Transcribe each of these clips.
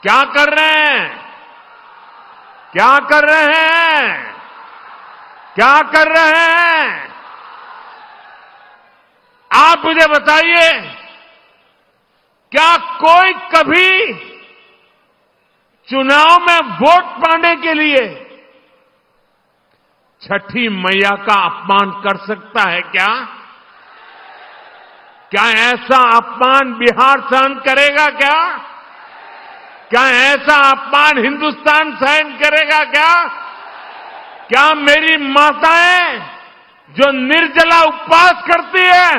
क्या कर रहे हैं? क्या कर रहे हैं? क्या कर रहे हैं? आप मुझे बताइए, क्या कोई कभी चुनाव में वोट पाने के लिए छठी मैया का अपमान कर सकता है क्या? क्या ऐसा अपमान बिहार सहन करेगा क्या? क्या ऐसा अपमान हिंदुस्तान सहन करेगा क्या? क्या मेरी माताएं जो निर्जला उपवास करती है,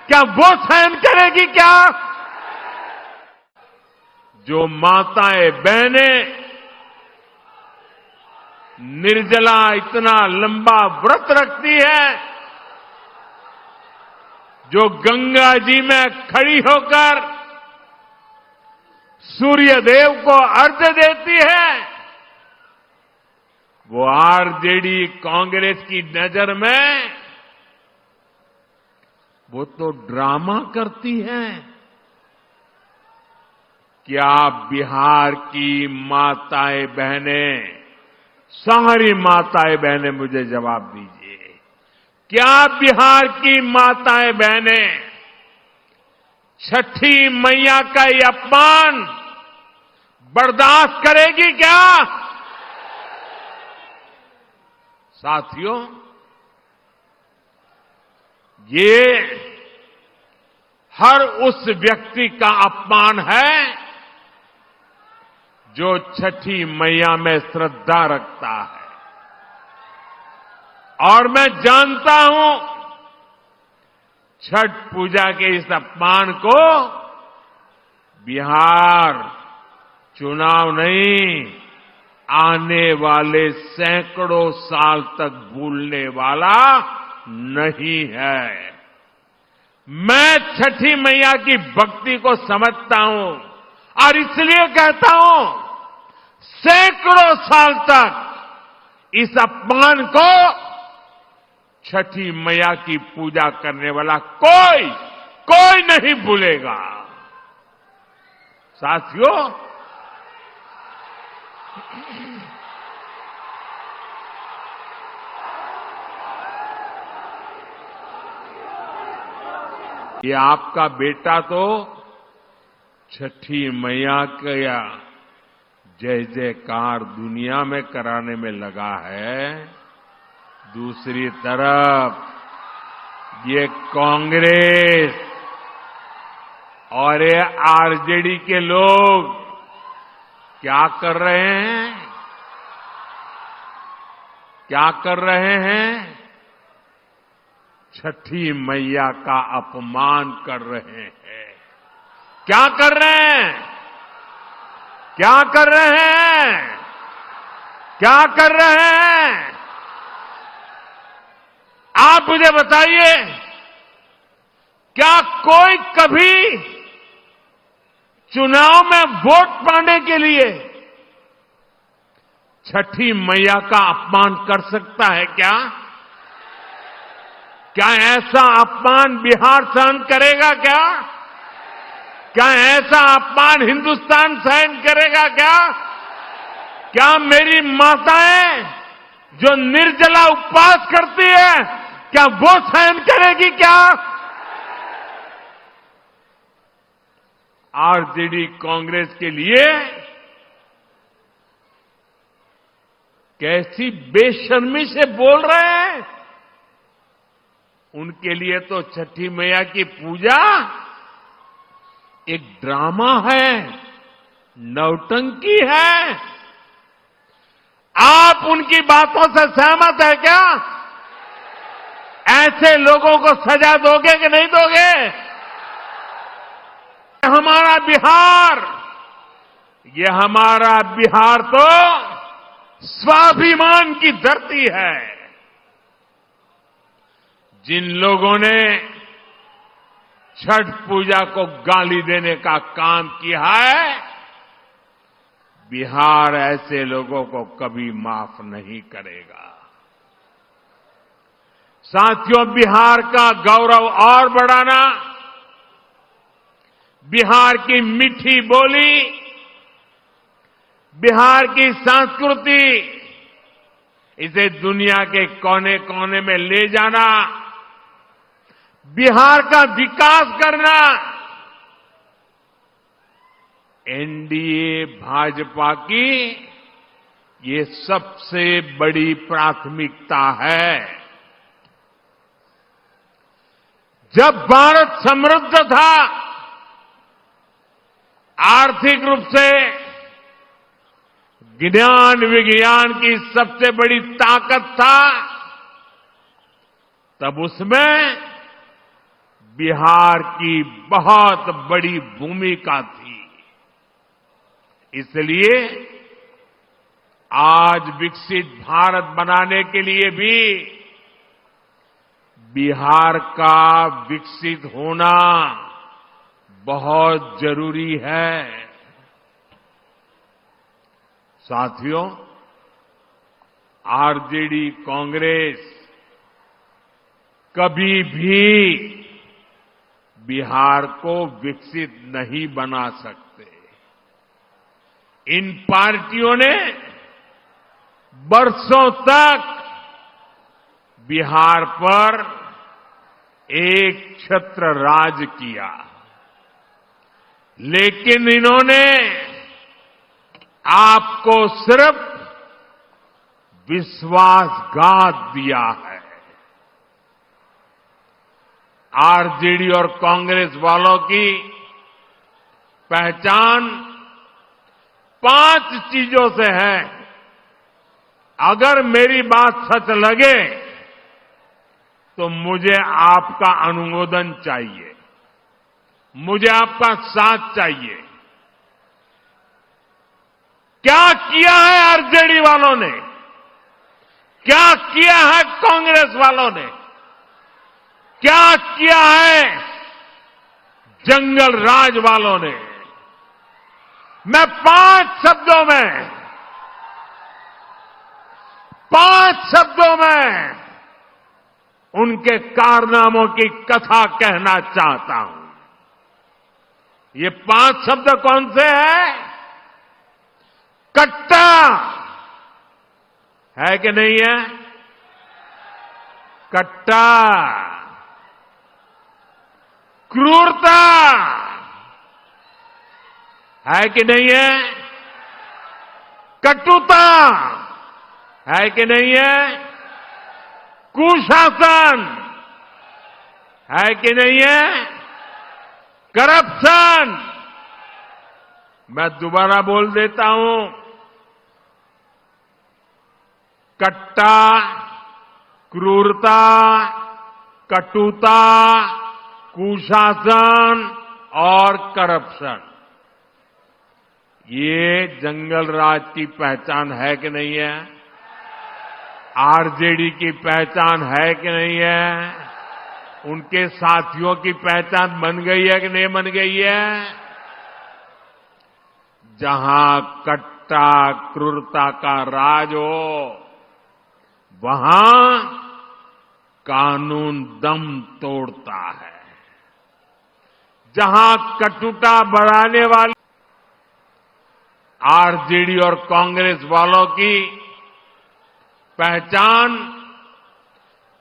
क्या वो सहन करेगी क्या? जो माताएं बहनें निर्जला इतना लंबा व्रत रखती है, जो गंगा जी में खड़ी होकर सूर्य देव को अर्घ्य देती है, वो आरजेडी कांग्रेस की नजर में वो तो ड्रामा करती है। क्या बिहार की माताएं बहनें, सारी माताएं बहनें मुझे जवाब दीजिए, क्या बिहार की माताएं बहनें छठी मैया का ये अपमान बर्दाश्त करेगी क्या? साथियों, ये हर उस व्यक्ति का अपमान है जो छठी मैया में श्रद्धा रखता है। और मैं जानता हूं, छठ पूजा के इस अपमान को बिहार चुनाव नहीं, आने वाले सैकड़ों साल तक भूलने वाला नहीं है। मैं छठी मैया की भक्ति को समझता हूं और इसलिए कहता हूं, सैकड़ों साल तक इस अपमान को छठी मैया की पूजा करने वाला कोई नहीं भूलेगा। साथियों, ये आपका बेटा तो छठी मैया का जय जयकार दुनिया में कराने में लगा है। दूसरी तरफ ये कांग्रेस और ये आरजेडी के लोग क्या कर रहे हैं? क्या कर रहे हैं? छठी मैया का अपमान कर रहे हैं। क्या कर रहे हैं? क्या कर रहे हैं? क्या कर रहे हैं? आप मुझे बताइए, क्या कोई कभी चुनाव में वोट पाने के लिए छठी मैया का अपमान कर सकता है क्या? क्या ऐसा अपमान बिहार सहन करेगा क्या? क्या ऐसा अपमान हिंदुस्तान सहन करेगा क्या? क्या मेरी माताएं जो निर्जला उपवास करती है, क्या वो सहन करेगी क्या? आरजेडी कांग्रेस के लिए कैसी बेशर्मी से बोल रहे हैं। उनके लिए तो छठी मैया की पूजा एक ड्रामा है, नौटंकी है। आप उनकी बातों से सहमत है क्या? ऐसे लोगों को सजा दोगे कि नहीं दोगे? हमारा बिहार, ये हमारा बिहार तो स्वाभिमान की धरती है। जिन लोगों ने छठ पूजा को गाली देने का काम किया है, बिहार ऐसे लोगों को कभी माफ नहीं करेगा। साथियों, बिहार का गौरव और बढ़ाना, बिहार की मीठी बोली, बिहार की संस्कृति, इसे दुनिया के कोने कोने में ले जाना, बिहार का विकास करना, एनडीए भाजपा की ये सबसे बड़ी प्राथमिकता है। जब भारत समृद्ध था, आर्थिक रूप से ज्ञान विज्ञान की सबसे बड़ी ताकत था, तब उसमें बिहार की बहुत बड़ी भूमिका थी। इसलिए आज विकसित भारत बनाने के लिए भी बिहार का विकसित होना बहुत जरूरी है। साथियों, आरजेडी कांग्रेस कभी भी बिहार को विकसित नहीं बना सकते। इन पार्टियों ने बरसों तक बिहार पर एक छत्र राज किया, लेकिन इन्होंने आपको सिर्फ विश्वासघात दिया है। आरजेडी और कांग्रेस वालों की पहचान 5 चीजों से है। अगर मेरी बात सच लगे तो मुझे आपका अनुमोदन चाहिए, मुझे आपका साथ चाहिए। क्या किया है आरजेडी वालों ने, क्या किया है कांग्रेस वालों ने, क्या किया है जंगल राज वालों ने? मैं 5 शब्दों में उनके कारनामों की कथा कहना चाहता हूं। ये 5 शब्द कौन से हैं? कट्टा है कि नहीं है? कट्टा, क्रूरता है कि नहीं है? कटुता है कि नहीं है? कुशासन है कि नहीं है? करप्शन, मैं दोबारा बोल देता हूं, कट्टा, क्रूरता, कटुता, कुशासन और करप्शन, ये जंगल राज की पहचान है कि नहीं है? आरजेडी की पहचान है कि नहीं है? उनके साथियों की पहचान बन गई है कि नहीं बन गई है? जहां कट्टा क्रूरता का राज हो, वहां कानून दम तोड़ता है। जहां कटुता बढ़ाने वाले आरजेडी और कांग्रेस वालों की पहचान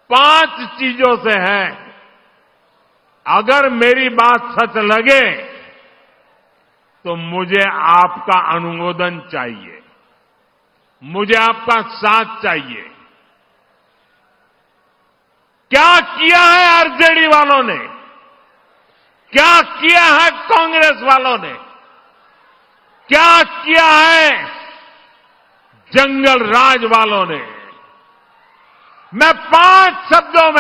5 चीजों से है। अगर मेरी बात सच लगे तो मुझे आपका अनुमोदन चाहिए, मुझे आपका साथ चाहिए। क्या किया है आरजेडी वालों ने, क्या किया है कांग्रेस वालों ने, क्या किया है जंगल राज वालों ने? मैं 5 शब्दों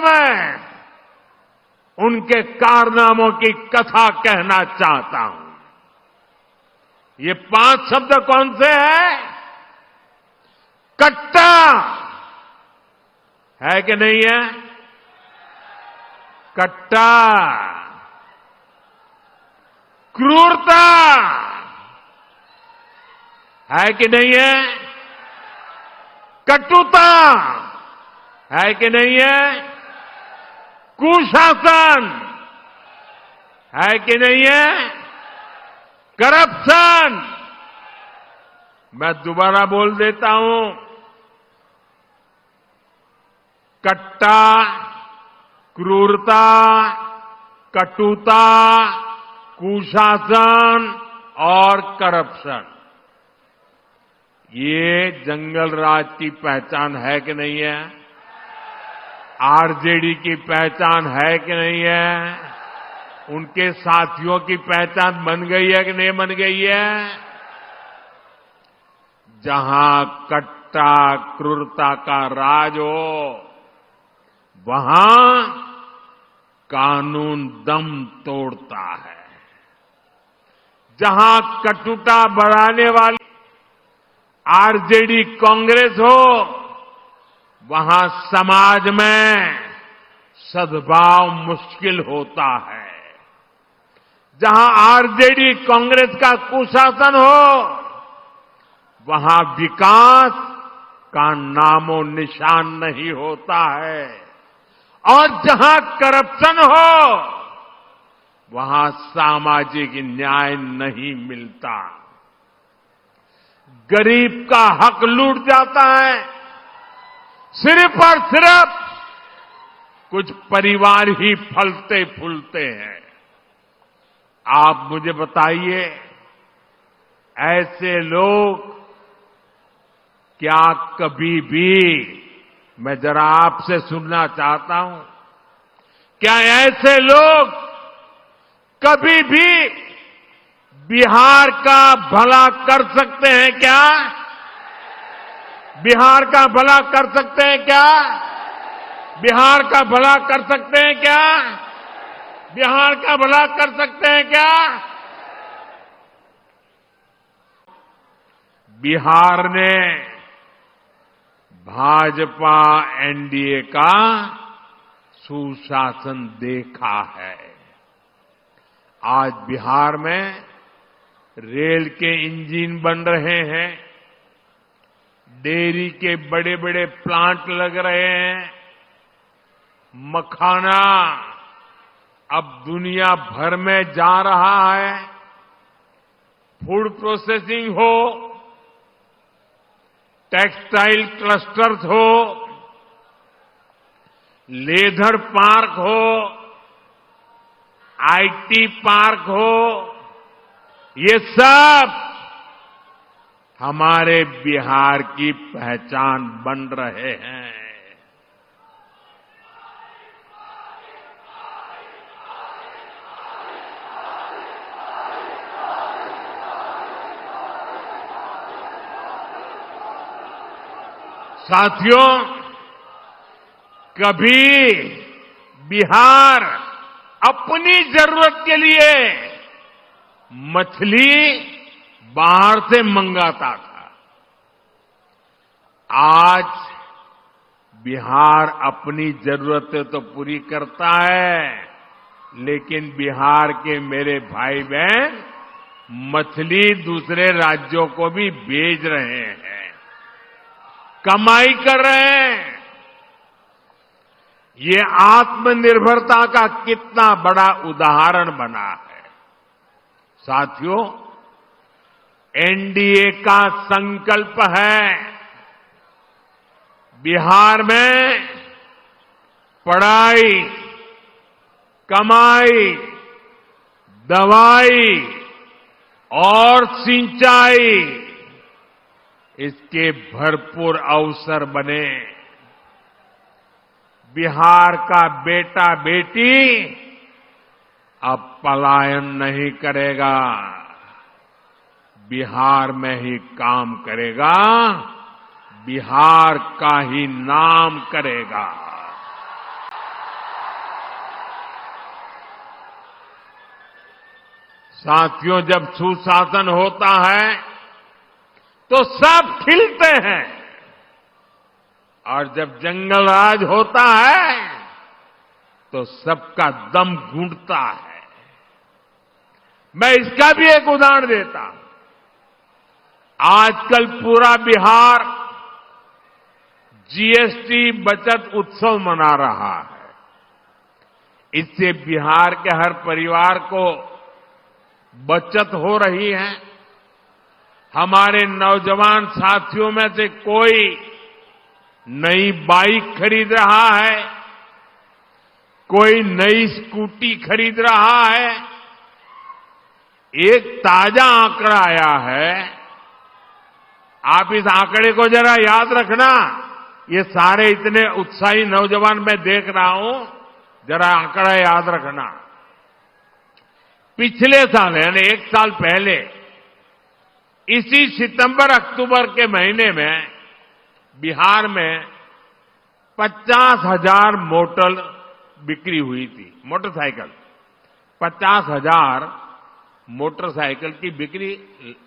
में उनके कारनामों की कथा कहना चाहता हूं। ये 5 शब्द कौन से हैं? कट्टा है कि नहीं है? कट्टा, क्रूरता है कि नहीं है? कटुता है कि नहीं है? कुशासन है कि नहीं है? करप्शन। मैं दोबारा बोल देता हूं, कट्टा, क्रूरता, कटुता, कुशासन और करप्शन, ये जंगल राज की पहचान है कि नहीं है? आरजेडी की पहचान है कि नहीं है? उनके साथियों की पहचान बन गई है कि नहीं बन गई है? जहां कट्टा क्रूरता का राज हो, वहां कानून दम तोड़ता है। जहां कटुता बढ़ाने वाली आरजेडी कांग्रेस हो, वहां समाज में सद्भाव मुश्किल होता है। जहां आरजेडी कांग्रेस का कुशासन हो, वहां विकास का नामो निशान नहीं होता है। और जहां करप्शन हो, वहां सामाजिक न्याय नहीं मिलता। गरीब का हक लूट जाता है। सिर्फ और सिर्फ कुछ परिवार ही फलते फूलते हैं। आप मुझे बताइए, ऐसे लोग क्या कभी भी, मैं जरा आपसे सुनना चाहता हूं, क्या ऐसे लोग कभी भी बिहार का भला कर सकते हैं क्या? बिहार का भला कर सकते हैं क्या? बिहार का भला कर सकते हैं क्या? बिहार का भला कर सकते हैं क्या? बिहार ने भाजपा एनडीए का सुशासन देखा है। आज बिहार में रेल के इंजन बन रहे हैं, डेयरी के बड़े बड़े प्लांट लग रहे हैं, मखाना अब दुनिया भर में जा रहा है, फूड प्रोसेसिंग हो, टेक्सटाइल क्लस्टर्स हो, लेदर पार्क हो, आईटी पार्क हो, ये सब हमारे बिहार की पहचान बन रहे हैं। साथियों, कभी बिहार अपनी जरूरत के लिए मछली बाहर से मंगाता था। आज बिहार अपनी जरूरतें तो पूरी करता है, लेकिन बिहार के मेरे भाई बहन मछली दूसरे राज्यों को भी भेज रहे हैं, कमाई कर रहे हैं। ये आत्मनिर्भरता का कितना बड़ा उदाहरण बना है। साथियों, एनडीए का संकल्प है बिहार में पढ़ाई, कमाई, दवाई और सिंचाई, इसके भरपूर अवसर बने। बिहार का बेटा बेटी अब पलायन नहीं करेगा, बिहार में ही काम करेगा, बिहार का ही नाम करेगा। साथियों, जब सुशासन होता है तो सब खिलते हैं, और जब जंगल राज होता है तो सबका दम घुटता है। मैं इसका भी एक उदाहरण देता हूं। आजकल पूरा बिहार जीएसटी बचत उत्सव मना रहा है। इससे बिहार के हर परिवार को बचत हो रही है। हमारे नौजवान साथियों में से कोई नई बाइक खरीद रहा है, कोई नई स्कूटी खरीद रहा है। एक ताजा आंकड़ा आया है, आप इस आंकड़े को जरा याद रखना। ये सारे इतने उत्साही नौजवान मैं देख रहा हूं, जरा आंकड़ा याद रखना। पिछले साल यानी एक साल पहले इसी सितंबर अक्टूबर के महीने में बिहार में 50,000 मोटर बिक्री हुई थी। मोटरसाइकिल 50,000 मोटरसाइकिल की बिक्री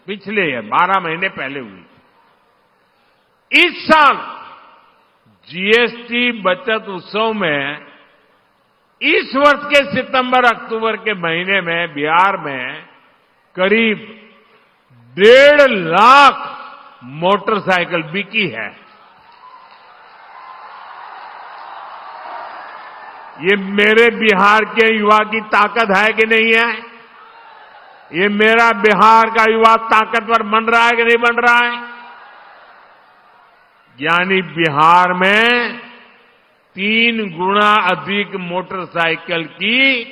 पिछले 12 महीने पहले हुई। इस साल जीएसटी बचत उत्सव में इस वर्ष के सितंबर अक्टूबर के महीने में बिहार में करीब 1.5 लाख मोटरसाइकिल बिकी है। ये मेरे बिहार के युवा की ताकत है कि नहीं है? ये मेरा बिहार का युवा ताकतवर बन रहा है कि नहीं बन रहा है? यानी बिहार में 3 गुना अधिक मोटरसाइकिल की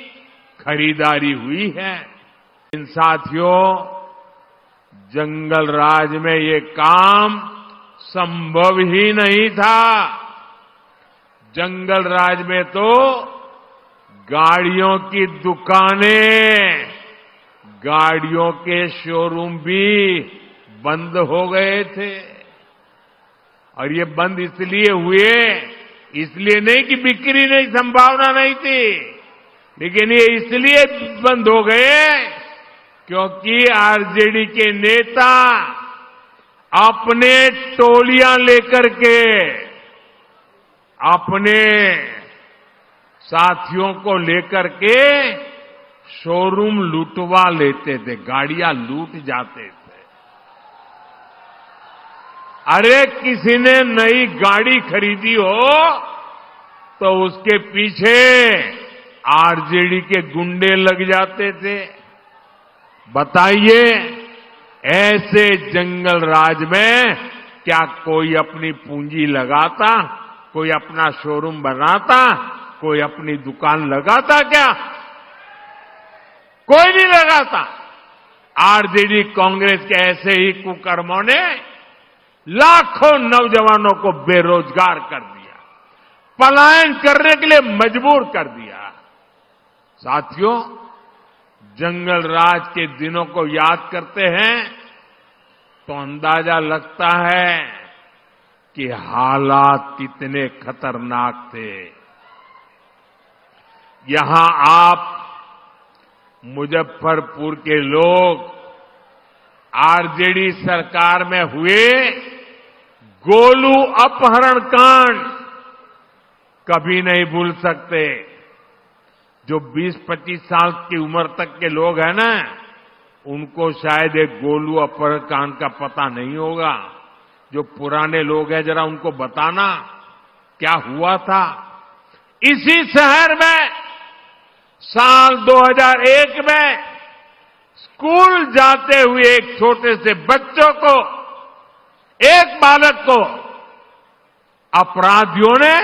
खरीदारी हुई है। इन साथियों, जंगल राज में ये काम संभव ही नहीं था। जंगल राज में तो गाड़ियों की दुकानें, गाड़ियों के शोरूम भी बंद हो गए थे। और ये बंद इसलिए हुए, इसलिए नहीं कि बिक्री नहीं, संभावना नहीं थी, लेकिन ये इसलिए बंद हो गए क्योंकि आरजेडी के नेता अपने टोलियां लेकर के अपने साथियों को लेकर के शोरूम लूटवा लेते थे, गाड़ियां लूट जाते थे। अरे किसी ने नई गाड़ी खरीदी हो तो उसके पीछे आरजेडी के गुंडे लग जाते थे। बताइए, ऐसे जंगल राज में क्या कोई अपनी पूंजी लगाता, कोई अपना शोरूम बनाता, कोई अपनी दुकान लगाता क्या? कोई नहीं लगाता। आरजेडी कांग्रेस के ऐसे ही कुकर्मों ने लाखों नौजवानों को बेरोजगार कर दिया, पलायन करने के लिए मजबूर कर दिया। साथियों, जंगल राज के दिनों को याद करते हैं तो अंदाजा लगता है कि हालात कितने खतरनाक थे। यहां आप मुजफ्फरपुर के लोग आरजेडी सरकार में हुए गोलू अपहरण कांड कभी नहीं भूल सकते। जो 20-25 साल की उम्र तक के लोग हैं ना, उनको शायद एक गोलू अपहरण कांड का पता नहीं होगा। जो पुराने लोग हैं, जरा उनको बताना क्या हुआ था। इसी शहर में साल 2001 में स्कूल जाते हुए एक छोटे से बच्चों को, एक बालक को अपराधियों ने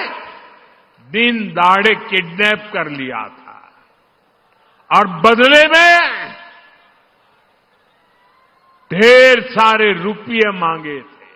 दिन दहाड़े किडनैप कर लिया था और बदले में ढेर सारे रुपये मांगे थे।